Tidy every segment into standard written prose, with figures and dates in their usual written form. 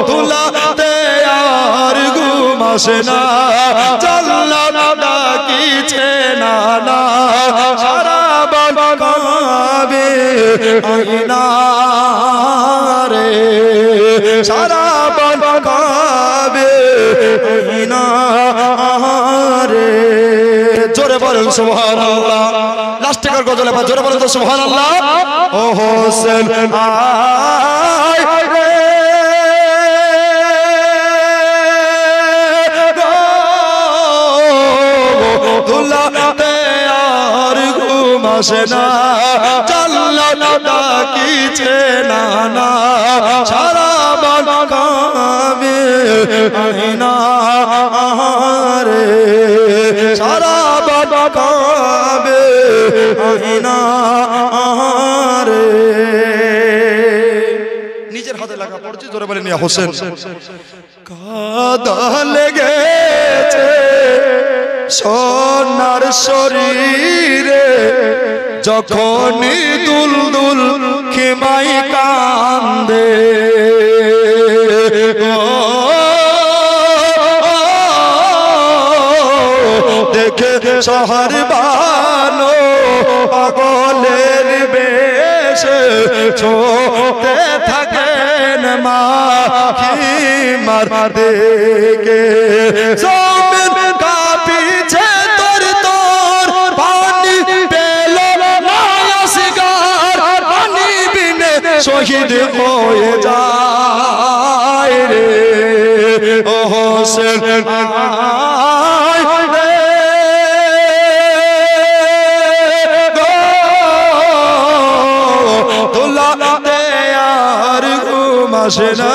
তুলাতে আর ঘুম আসে না জান্নাত ডাকিছে না না সারা বন কাবে আইনা রে সারা বন কাবে আইনা রে জোরে বলেন সুবহানাল্লাহ লাস্ট কার গজলে বা জোরে বলেন তো সুবহানাল্লাহ ও হোসেন আয় রে তুলাতে আর ঘুম আসে না জান্নাত ডাকিছে না না সারা বন কাবে আইনা রে সারা বন কাবে আইনা রে নিজের হাতে লাগা পড়ছে জোরে বলেন ইয়া হোসেন কাদা লেগেছে সোনার শরীরে যখনই দুলদুল খেমাই কান্দে দেখে শহর বানো পাগলের বেশে ছোটে থাকেন মা খিমার দেখে জমিন কাঁপিছে তোর তোর পানি পেল না আসগার পানি বিনে শহীদ হয়ে যায় রে ও হোসেন আয় রে তুলাতে আর ঘুম আসে না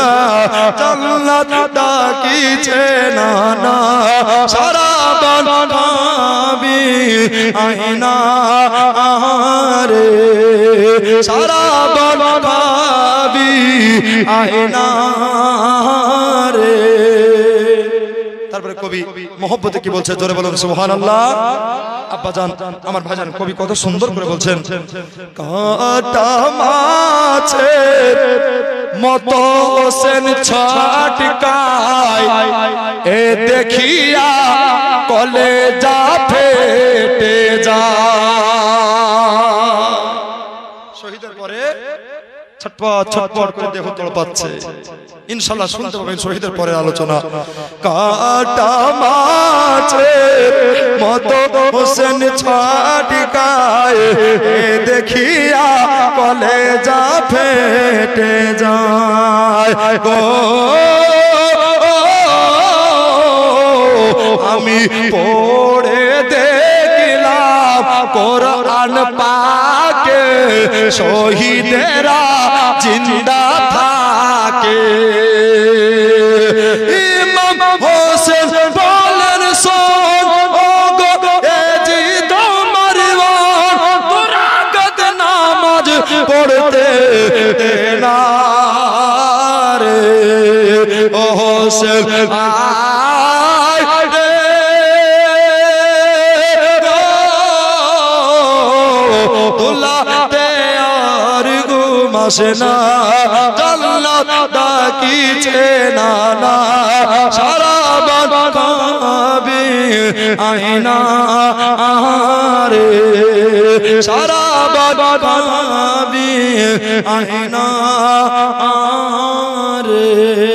জান্নাত ডাকিছে না না সারা বন কাবে আইনা রে সারা বন কাবে আইনা রে তারপরে কবি মোহব্বতে কি বলছে জোরে বলুন সুবহানাল্লাহ আব্বাজান আমার ভাইজান কবি কত সুন্দর করে বলছেন কাটা মাছের মতো হোসেন ছটকায় এ দেখিয়া কলেজা ফেটে যায় শহীদের পরে ছটপট ছটপট করে দেহ তড়পাচ্ছে ইনশাআল্লাহ শুনতে পাবেন শহীদের পরে আলোচনা কাটা মাছের মতো হোসেন ছটকায় দেখিয়া কলেজা ফেটে যায় গো আমি পড়ে দেখলাম কোরআন পাকে শহীদেরা জিন্দা থাকে ইমাম হোসেন বলেন শোন ও গো এ জি তোমার মন দুরাগত নামাজ পড়তে না রে ও হোসেন আয় রে তুলাতে আর ঘুম আসে না জান্নাত ডাকিছে না না সারা বন কাবে আইনা রে সারা বন কাবে আইনা রে